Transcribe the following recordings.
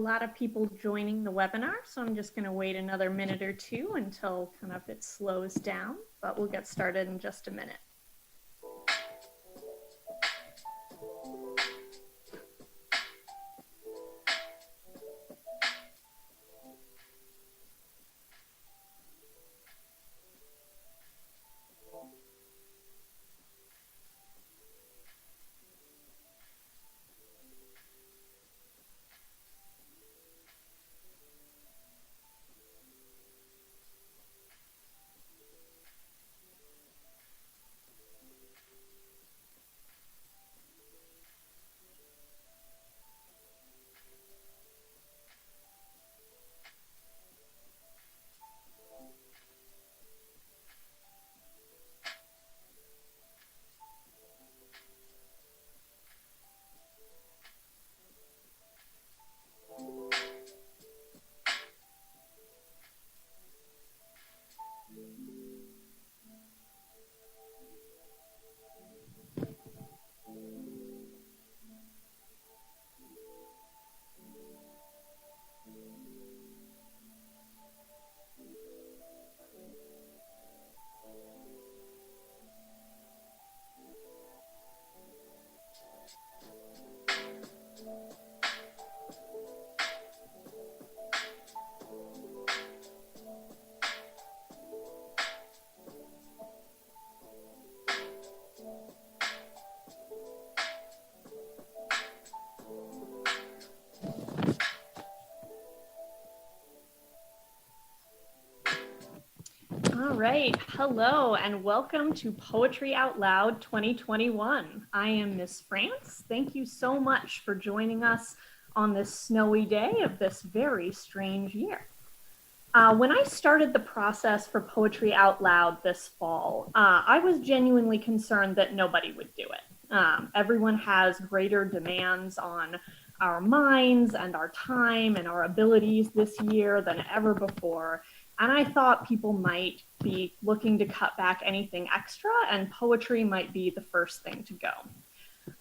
lot of people joining the webinar, so I'm just going to wait another minute or two until kind of it slows down, but we'll get started in just a minute. All right, hello and welcome to Poetry Out Loud 2021. I am Miss France. Thank you so much for joining us on this snowy day of this very strange year. When I started the process for Poetry Out Loud this fall, I was genuinely concerned that nobody would do it. Everyone has greater demands on our minds and our time and our abilities this year than ever before. And I thought people might be looking to cut back anything extra, and poetry might be the first thing to go.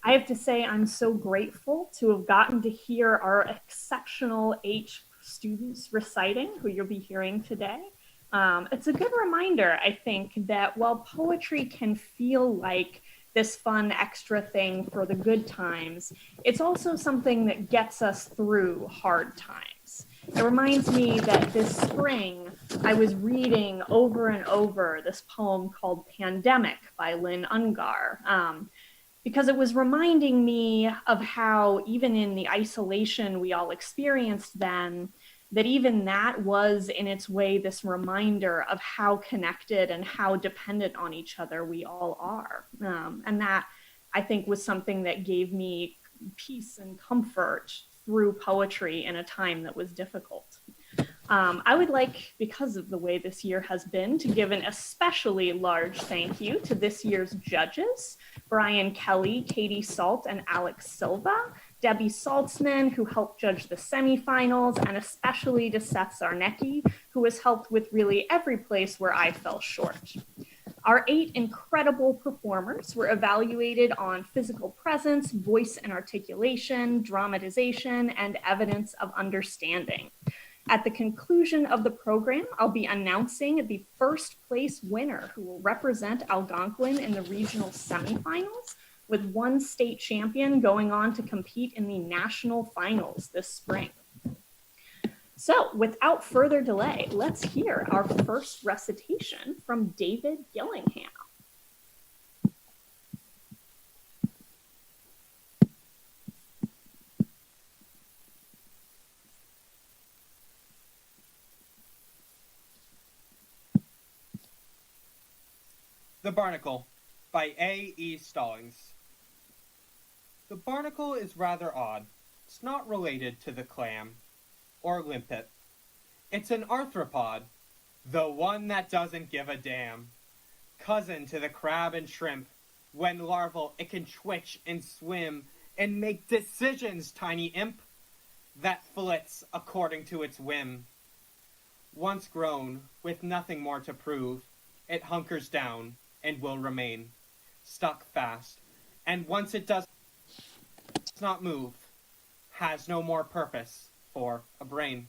I have to say I'm so grateful to have gotten to hear our exceptional H students reciting, who you'll be hearing today. It's a good reminder, I think, that while poetry can feel like this fun extra thing for the good times, it's also something that gets us through hard times. It reminds me that this spring, I was reading over and over this poem called Pandemic by Lynn Ungar, because it was reminding me of how even in the isolation we all experienced then, that even that was in its way this reminder of how connected and how dependent on each other we all are. And that, I think, was something that gave me peace and comfort through poetry in a time that was difficult. I would like, because of the way this year has been, to give an especially large thank you to this year's judges, Brian Kelly, Katie Salt, and Alex Silva, Debbie Saltzman, who helped judge the semifinals, and especially to Seth Zarnecki, who has helped with really every place where I fell short. Our 8 incredible performers were evaluated on physical presence, voice and articulation, dramatization, and evidence of understanding. At the conclusion of the program, I'll be announcing the first place winner who will represent Algonquin in the regional semifinals, with one state champion going on to compete in the national finals this spring. So without further delay, let's hear our first recitation from David Gillingham. The Barnacle by A.E. Stallings. The barnacle is rather odd. It's not related to the clam or limpet. It's an arthropod, the one that doesn't give a damn. Cousin to the crab and shrimp. When larval, it can twitch and swim and make decisions, tiny imp, that flits according to its whim. Once grown, with nothing more to prove, it hunkers down and will remain stuck fast, and once it does not move, has no more purpose for a brain.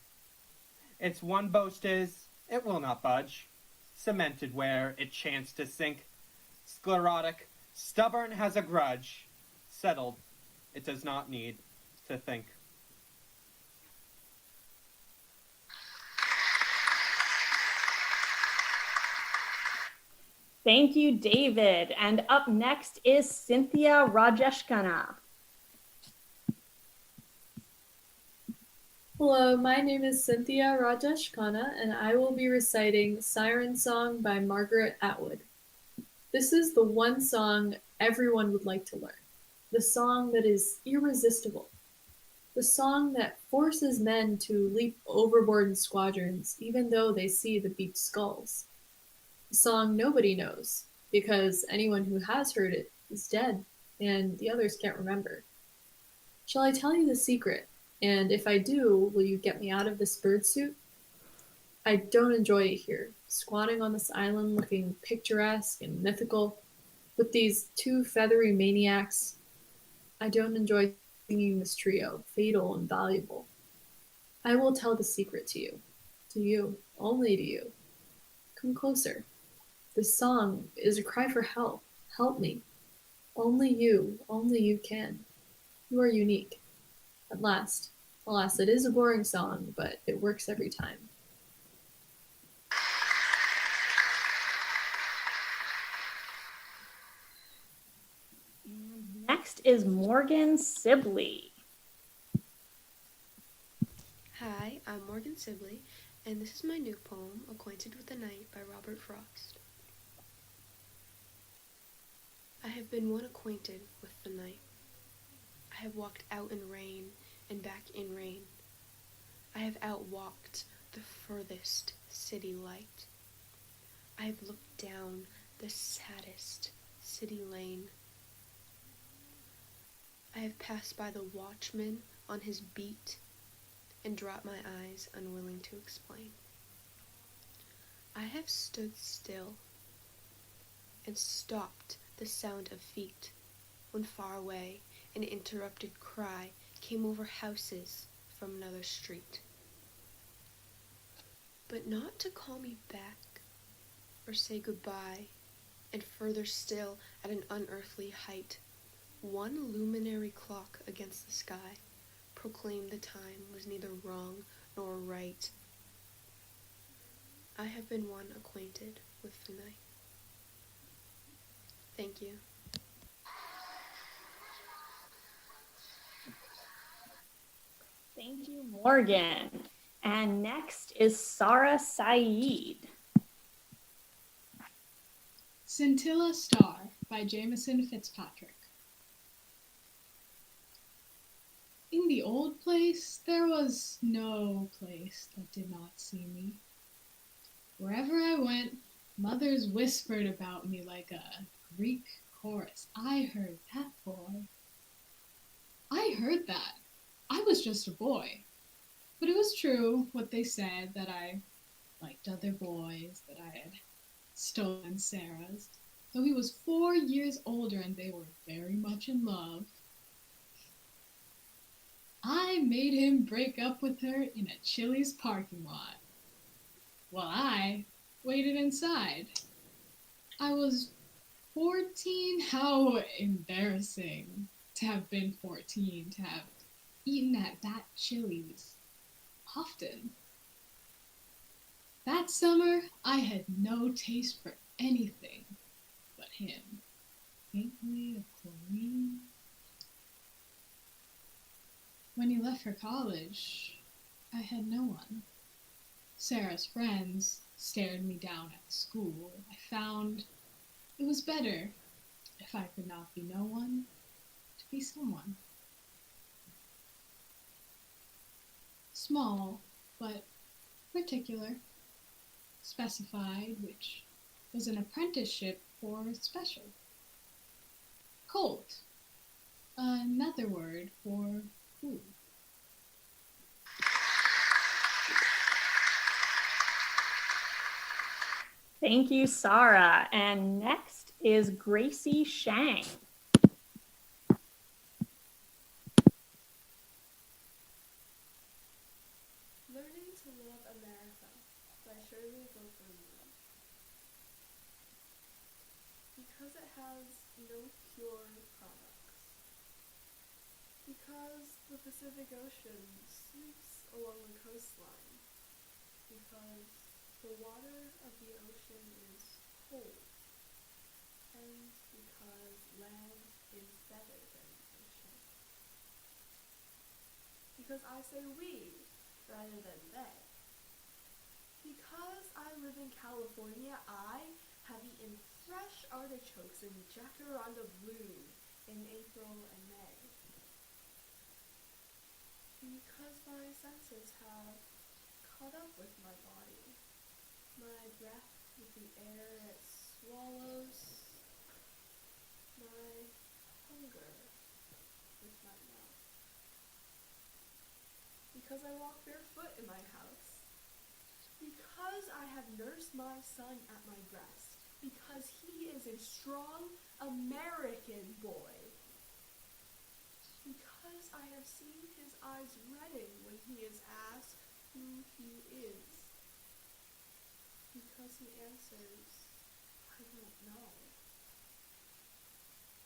Its one boast is, it will not budge, cemented where it chanced to sink. Sclerotic, stubborn has a grudge, settled, it does not need to think. Thank you, David. And up next is Cynthia Rajeshkana. Hello, my name is Cynthia Rajeshkana, and I will be reciting Siren Song by Margaret Atwood. This is the one song everyone would like to learn. The song that is irresistible. The song that forces men to leap overboard in squadrons even though they see the beaked skulls. A song nobody knows, because anyone who has heard it is dead, and the others can't remember. Shall I tell you the secret? And if I do, will you get me out of this bird suit? I don't enjoy it here, squatting on this island looking picturesque and mythical, with these two feathery maniacs. I don't enjoy singing this trio, fatal and valuable. I will tell the secret to you, only to you. Come closer. This song is a cry for help. Help me. Only you can. You are unique. At last. Alas, it is a boring song, but it works every time. And next is Morgan Sibley. Hi, I'm Morgan Sibley, and this is my new poem, Acquainted with the Night by Robert Frost. I have been one acquainted with the night. I have walked out in rain and back in rain. I have outwalked the furthest city light. I have looked down the saddest city lane. I have passed by the watchman on his beat and dropped my eyes unwilling to explain. I have stood still and stopped the sound of feet when far away an interrupted cry came over houses from another street. But not to call me back or say goodbye, and further still at an unearthly height, one luminary clock against the sky proclaimed the time was neither wrong nor right. I have been one acquainted with the night. Thank you. Thank you, Morgan. And next is Sarah Saeed. Scintilla Star by Jameson Fitzpatrick. In the old place, there was no place that did not see me. Wherever I went, mothers whispered about me like a Greek chorus. I heard that boy. I heard that. I was just a boy. But it was true what they said, that I liked other boys, that I had stolen Sarah's, though he was 4 years older and they were very much in love. I made him break up with her in a Chili's parking lot, while I waited inside. I was 14. How embarrassing to have been 14, to have eaten at that Chili's often. That summer, I had no taste for anything but him. Faintly of chlorine. When he left for college, I had no one. Sarah's friends stared me down at school. I found it was better, if I could not be no one, to be someone. Small, but particular, specified, which was an apprenticeship for special. Colt, another word for cool. Thank you, Sarah. And next is Gracie Shang. has no pure products. Because the Pacific Ocean sweeps along the coastline. Because the water of the ocean is cold. And because land is better than the ocean. Because I say we rather than they. Because I live in California, I have eaten fresh artichokes and jacaranda bloom in April and May. Because my senses have caught up with my body. My breath with the air it swallows. My hunger with my mouth. Because I walk barefoot in my house. Because I have nursed my son at my breast. Because he is a strong American boy. Because I have seen his eyes redden when he is asked who he is. Because he answers, I don't know.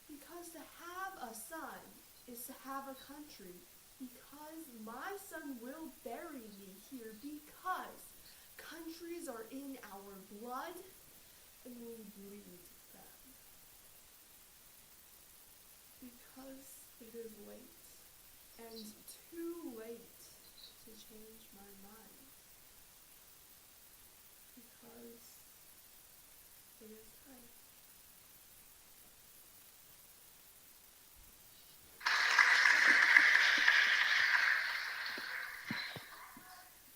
Because to have a son is to have a country. Because my son will bury me here. Because countries are in our blood and we bleed them. Because it is late and too late to change my mind. Because it is time.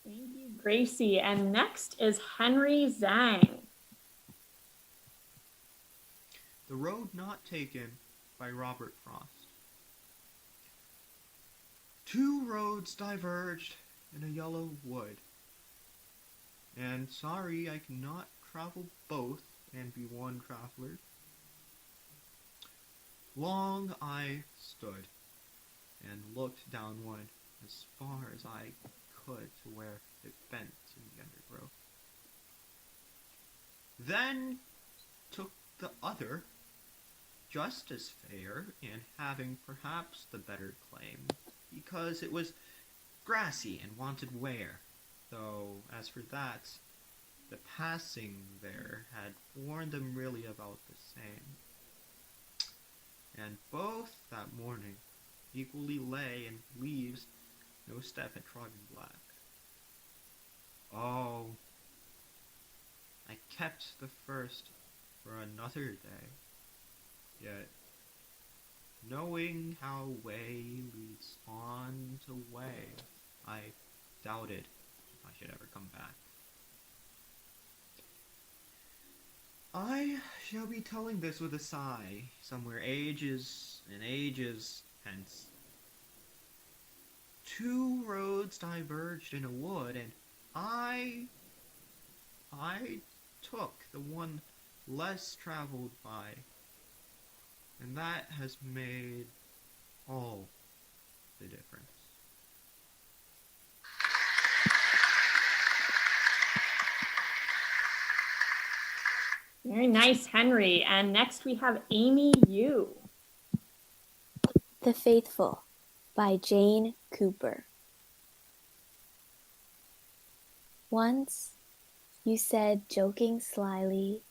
Thank you, Gracie. And next is Henry Zhang. The Road Not Taken by Robert Frost. Two roads diverged in a yellow wood, and sorry I cannot travel both and be one traveler. Long I stood and looked downward as far as I could to where it bent in the undergrowth. Then took the other, just as fair and having perhaps the better claim, because it was grassy and wanted wear, though as for that, the passing there had warned them really about the same. And both that morning equally lay in leaves no step had trodden black. Oh, I kept the first for another day, yet knowing how way leads on to way, I doubted if I should ever come back. I shall be telling this with a sigh, somewhere ages and ages hence. Two roads diverged in a wood, and I took the one less traveled by, and that has made all the difference. Very nice, Henry. And next we have Amy Yu. The Faithful by Jane Cooper. Once you said, joking slyly,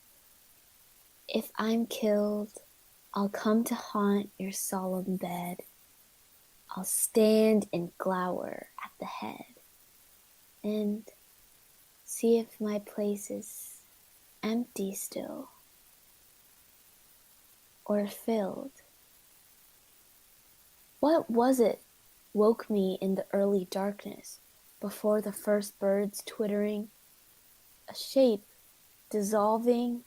"If I'm killed, I'll come to haunt your solemn bed. I'll stand and glower at the head and see if my place is empty still or filled." What was it woke me in the early darkness before the first birds twittering? A shape dissolving,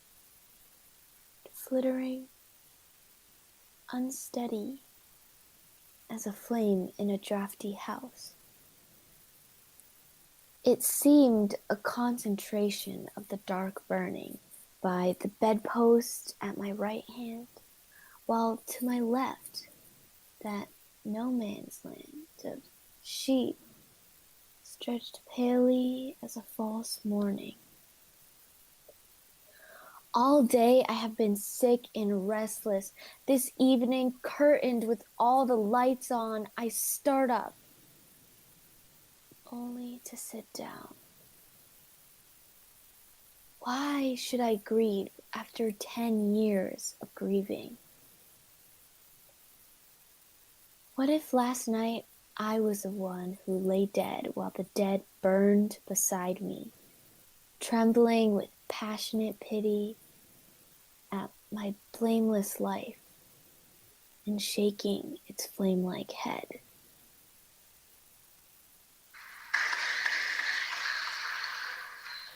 flittering, unsteady as a flame in a drafty house. It seemed a concentration of the dark burning by the bedpost at my right hand, while to my left that no man's land of sheep stretched palely as a false morning. All day I have been sick and restless. This evening, curtained with all the lights on, I start up, only to sit down. Why should I grieve after 10 years of grieving? What if last night I was the one who lay dead while the dead burned beside me, trembling with passionate pity at my blameless life and shaking its flame-like head?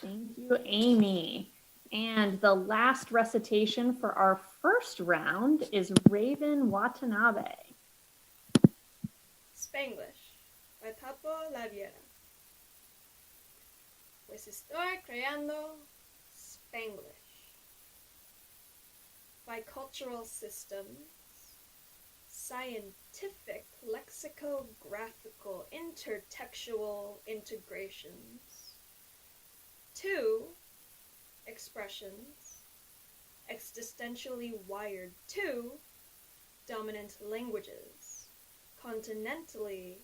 Thank you, Amy. And the last recitation for our first round is Raven Watanabe. Spanglish by Tapo Laviera. Pues estoy creando Spanglish. Bicultural systems, scientific lexicographical intertextual integrations, two expressions, existentially wired two dominant languages, continentally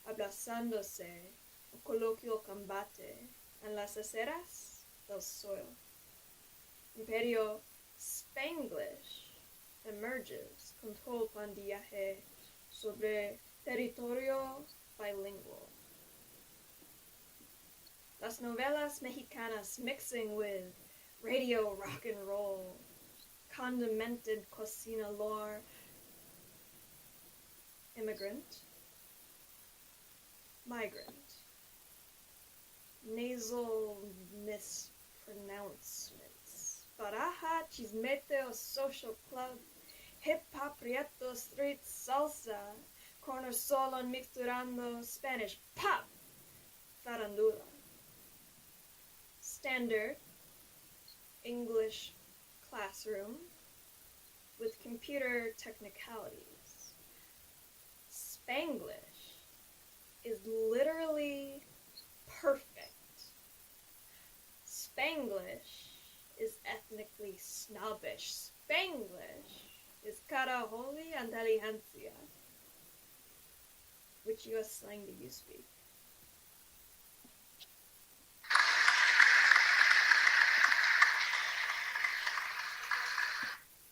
abrazándose a coloquial combate en las aceras del sol. Imperio Spanglish emerges control pandillaje sobre territorio bilingual. Las novelas mexicanas mixing with radio rock and roll, condimented cocina lore, immigrant, migrant, nasal mispronouncements, baraja, chismete, social club, hip-hop, prieto, street, salsa, corner solo mixturando, Spanish pop, farandula. Standard English classroom with computer technicalities. Spanglish is literally perfect. Spanglish is ethnically snobbish. Spanglish is cara holy inteligencia. Which US slang do you speak?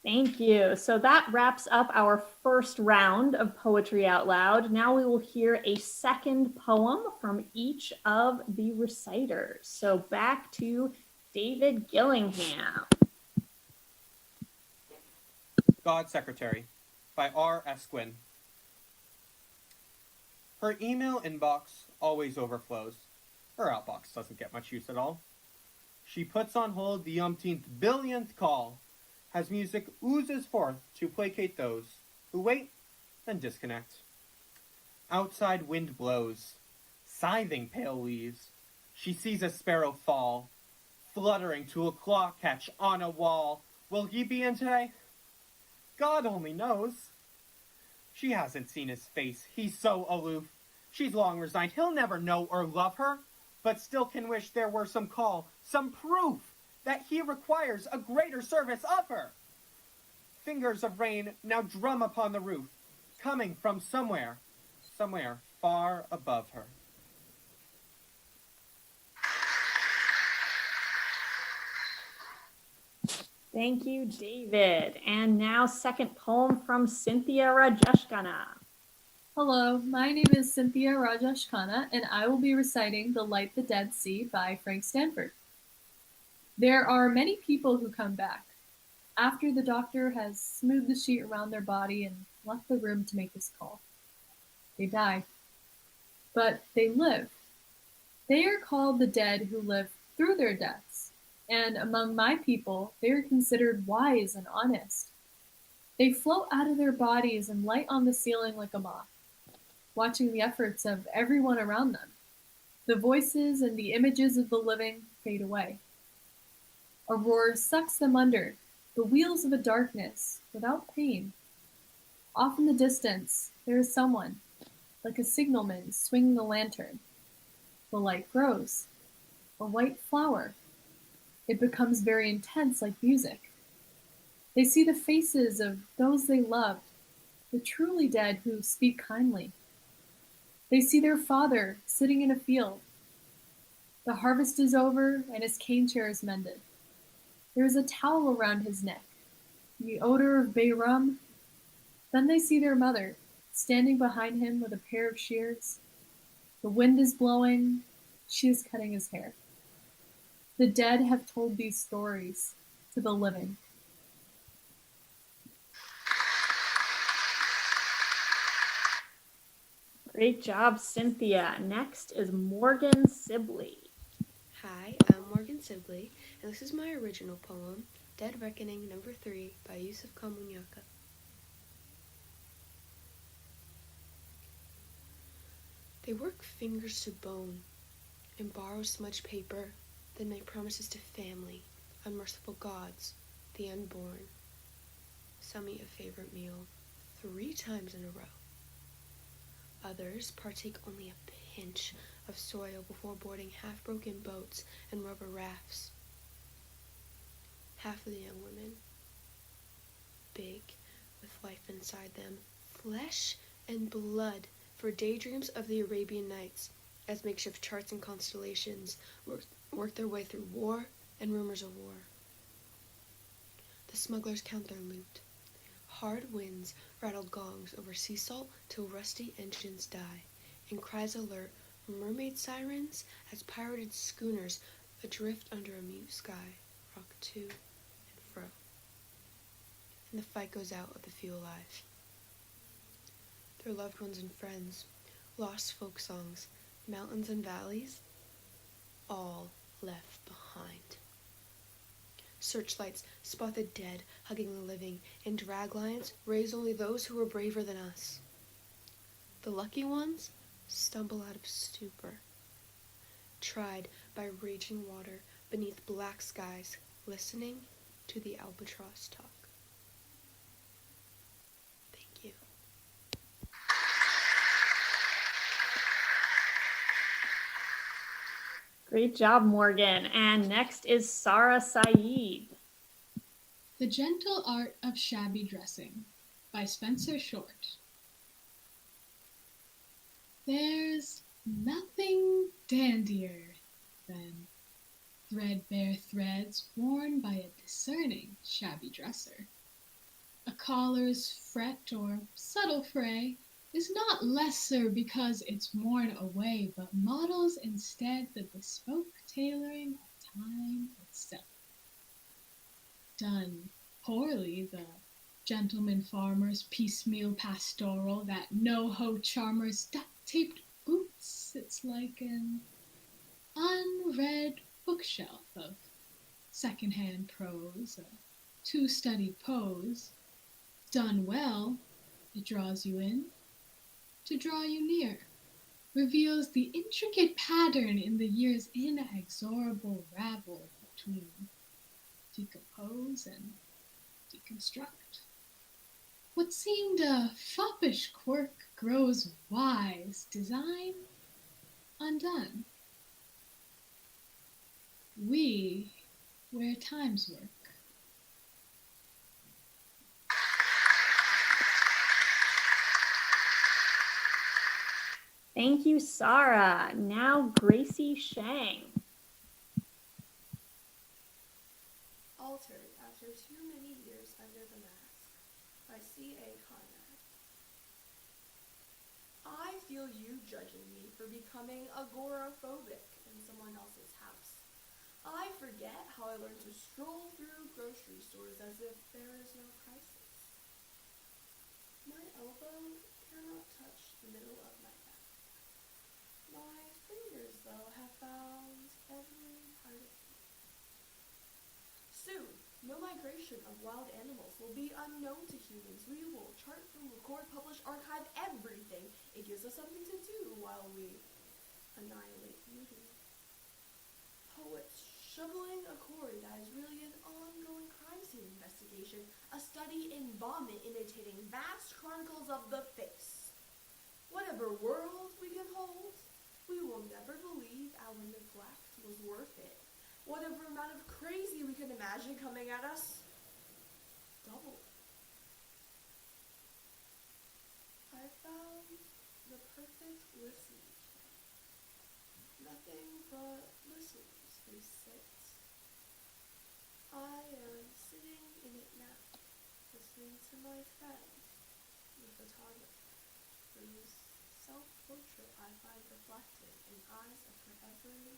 Thank you. So that wraps up our first round of Poetry Out Loud. Now we will hear a second poem from each of the reciters. So back to David Gillingham. God Secretary by R.S. Gwynn. Her email inbox always overflows. Her outbox doesn't get much use at all. She puts on hold the umpteenth billionth call as music oozes forth to placate those who wait and disconnect. Outside wind blows, scything pale leaves. She sees a sparrow fall, fluttering to a claw catch on a wall. Will he be in today? God only knows. She hasn't seen his face, he's so aloof. She's long resigned, he'll never know or love her, but still can wish there were some call, some proof that he requires a greater service of her. Fingers of rain now drum upon the roof, coming from somewhere far above her. Thank you, David. And now second poem from Cynthia Rajeshkana. Hello, my name is Cynthia Rajeshkana, and I will be reciting The Light the Dead See by Frank Stanford. There are many people who come back after the doctor has smoothed the sheet around their body and left the room to make his call. They die, but they live. They are called the dead who live through their deaths, and among my people, they are considered wise and honest. They float out of their bodies and light on the ceiling like a moth, watching the efforts of everyone around them. The voices and the images of the living fade away. A roar sucks them under, the wheels of a darkness, without pain. Off in the distance, there is someone, like a signalman swinging a lantern. The light grows. A white flower. It becomes very intense like music. They see the faces of those they loved, the truly dead who speak kindly. They see their father sitting in a field. The harvest is over and his cane chair is mended. There is a towel around his neck, the odor of bay rum. Then they see their mother, standing behind him with a pair of shears. The wind is blowing. She is cutting his hair. The dead have told these stories to the living. Great job, Cynthia. Next is Morgan Sibley. Hi, I'm Morgan Sibley, and this is my original poem, Dead Reckoning Number 3 by Yusuf Kamunyaka. They work fingers to bone and borrow smudged paper, then make promises to family, unmerciful gods, the unborn. Some eat a favorite meal 3 times in a row. Others partake only a pinch of soil before boarding half-broken boats and rubber rafts. Half of the young women, big with life inside them, flesh and blood for daydreams of the Arabian Nights, as makeshift charts and constellations work their way through war and rumors of war. The smugglers count their loot. Hard winds rattle gongs over sea salt till rusty engines die, and cries alert mermaid sirens as pirated schooners adrift under a mute sky rock to and fro. And the fight goes out of the few alive. Their loved ones and friends, lost folk songs, mountains and valleys, all left behind. Searchlights spot the dead hugging the living, and drag lines raise only those who were braver than us. The lucky ones stumble out of stupor, tried by raging water beneath black skies, listening to the albatross talk. Thank you. Great job, Morgan. And next is Sarah Saeed. The Gentle Art of Shabby Dressing by Spencer Short. There's nothing dandier than threadbare threads worn by a discerning shabby dresser. A collar's fret or subtle fray is not lesser because it's worn away, but models instead the bespoke tailoring of time itself. Done poorly, the gentleman farmer's piecemeal pastoral, that no-ho charmer's duct-taped boots, it's like an unread bookshelf of second-hand prose, a too-studied pose. Done well, it draws you in, to draw you near, reveals the intricate pattern in the year's inexorable ravel between decompose and deconstruct. What seemed a foppish quirk grows wise, design undone. We wear time's work. Thank you, Sarah. Now, Gracie Shang. Altered after too many years under the mask by C.A. Conrad. I feel you judging me for becoming agoraphobic in someone else's house. I forget how I learned to stroll through grocery stores as if there is no crisis. My elbow cannot touch the middle of my back. My fingers, though, have found every part of me. Soon, no migration of wild animals will be unknown to humans. We will chart, film, record, publish, archive everything. It gives us something to do while we annihilate beauty. Poets shoveling a quarry that is really an ongoing crime scene investigation, a study in vomit imitating vast chronicles of the face. Whatever world we can hold, we will never believe our neglect was worth it. whatever amount of crazy we can imagine coming at us, double. I found the perfect listening chair. Nothing but listeners who sit. I am sitting in it now, listening to my friend, the photographer, whose self-portrait I find reflected in eyes of her every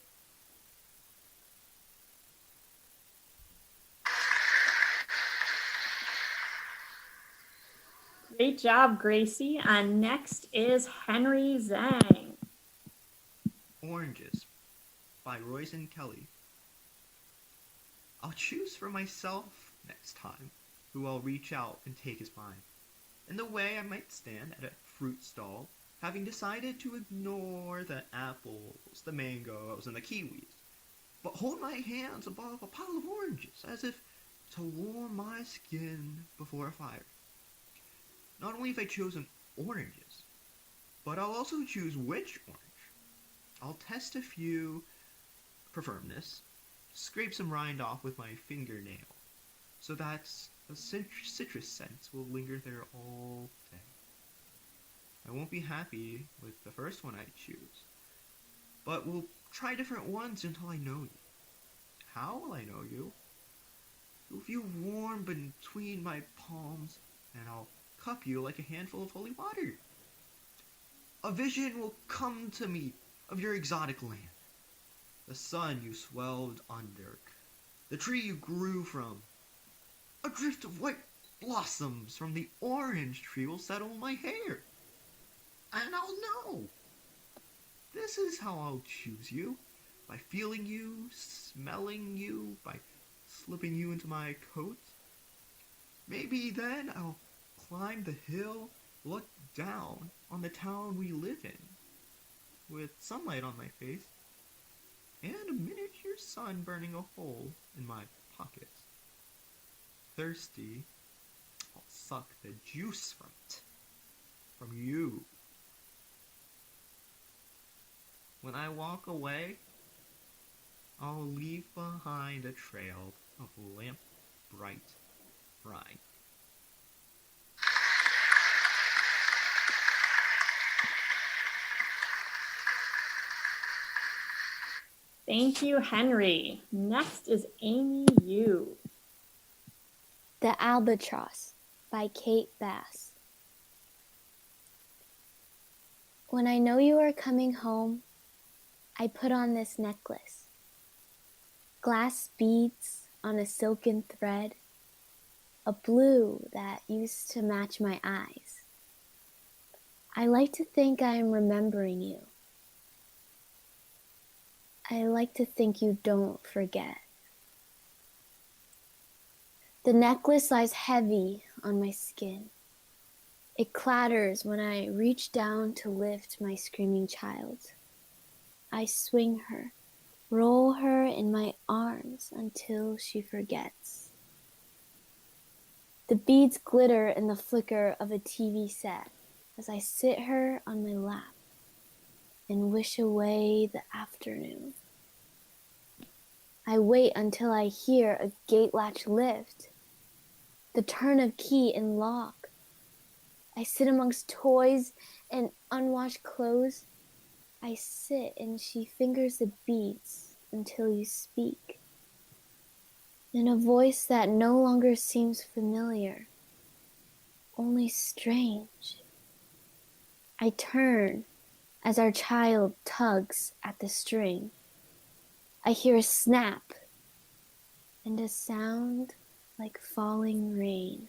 Great job, Gracie. And next is Henry Zhang. Oranges by Royce Kelly. I'll choose for myself next time who I'll reach out and take as mine. In the way I might stand at a fruit stall, having decided to ignore the apples, the mangoes, and the kiwis, but hold my hands above a pile of oranges as if to warm my skin before a fire. Not only have I chosen oranges, but I'll also choose which orange. I'll test a few for firmness, scrape some rind off with my fingernail, so that the citrus scent will linger there all day. I won't be happy with the first one I choose, but we'll try different ones until I know you. How will I know you? You'll feel warm between my palms, and I'll cup you like a handful of holy water. A vision will come to me of your exotic land, the sun you swelled under, the tree you grew from. A drift of white blossoms from the orange tree will settle my hair, and I'll know. This is how I'll choose you, by feeling you, smelling you, by slipping you into my coat. Maybe then I'll climb the hill, look down on the town we live in, with sunlight on my face, and a miniature sun burning a hole in my pocket. Thirsty, I'll suck the juice from it, from you. When I walk away, I'll leave behind a trail of lamp-bright brine. Thank you, Henry. Next is Amy Yu. The Albatross by Kate Bass. When I know you are coming home, I put on this necklace. Glass beads on a silken thread, a blue that used to match my eyes. I like to think I am remembering you. I like to think you don't forget. The necklace lies heavy on my skin. It clatters when I reach down to lift my screaming child. I swing her, roll her in my arms until she forgets. The beads glitter in the flicker of a TV set as I sit her on my lap and wish away the afternoon. I wait until I hear a gate latch lift, the turn of key in lock. I sit amongst toys and unwashed clothes. I sit and she fingers the beads until you speak. In a voice that no longer seems familiar, only strange. I turn as our child tugs at the string. I hear a snap and a sound like falling rain.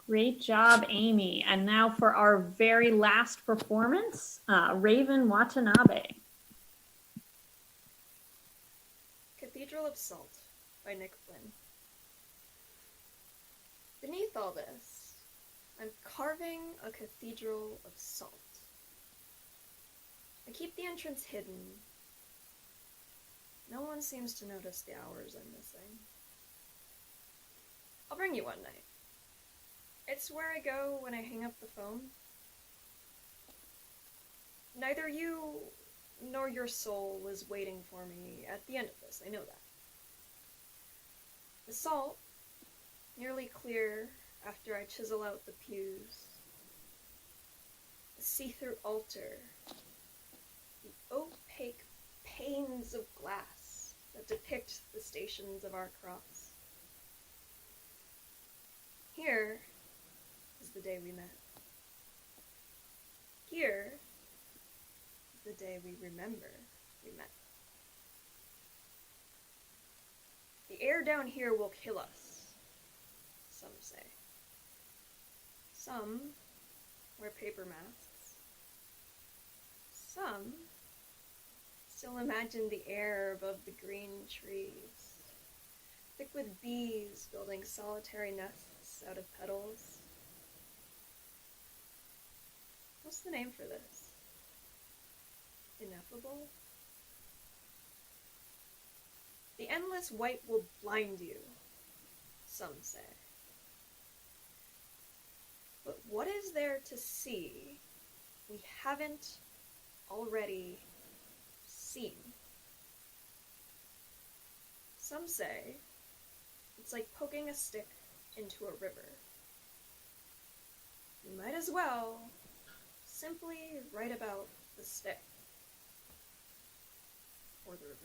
Great job, Amy. And now for our very last performance, Raven Watanabe. Cathedral of Salt by Nick Flynn. Beneath all this, I'm carving a cathedral of salt. I keep the entrance hidden. No one seems to notice the hours I'm missing. I'll bring you one night. It's where I go when I hang up the phone. Neither you nor your soul was waiting for me at the end of this, I know that. The salt, nearly clear after I chisel out the pews. The see-through altar. The opaque panes of glass that depict the stations of our cross. Here is the day we met. Here is the day we remember we met. The air down here will kill us, some say. Some wear paper masks. Some still imagine the air above the green trees, thick with bees building solitary nests out of petals. What's the name for this? Ineffable? The endless white will blind you, some say. But what is there to see we haven't already seen? Some say it's like poking a stick into a river. You might as well simply write about the stick or the river.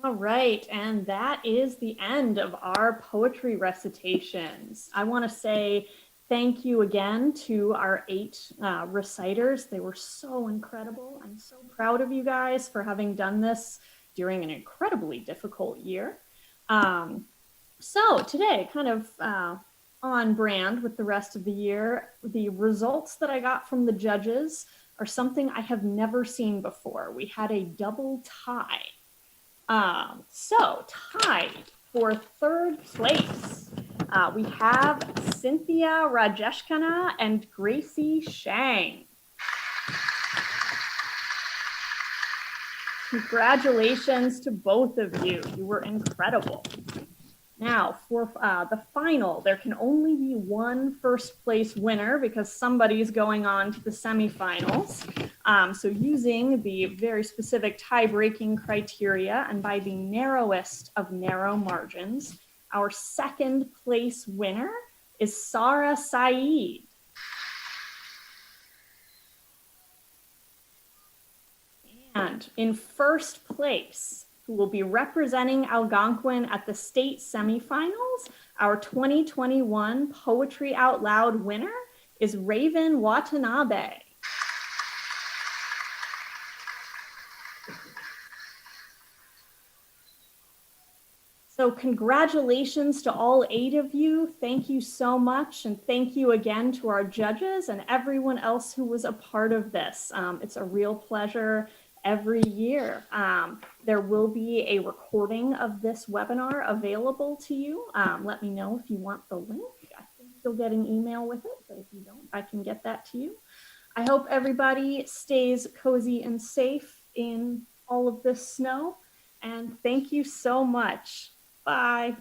All right, and that is the end of our poetry recitations. I want to say thank you again to our 8 reciters. They were so incredible. I'm so proud of you guys for having done this during an incredibly difficult year. So today, kind of on brand with the rest of the year, the results that I got from the judges are something I have never seen before. We had a double tie. So tied for 3rd place, we have Cynthia Rajeshkana and Gracie Shang. Congratulations to both of you. You were incredible. Now, for the final, there can only be one 1st place winner because somebody's going on to the semifinals. So using the very specific tie-breaking criteria and by the narrowest of narrow margins, our 2nd place winner is Sarah Saeed. And in 1st place, who will be representing Algonquin at the state semifinals, our 2021 Poetry Out Loud winner is Raven Watanabe. So congratulations to all 8 of you. Thank you so much. And thank you again to our judges and everyone else who was a part of this. It's a real pleasure every year. There will be a recording of this webinar available to you. Let me know if you want the link. I think you'll get an email with it, but if you don't, I can get that to you. I hope everybody stays cozy and safe in all of this snow. And thank you so much. Bye.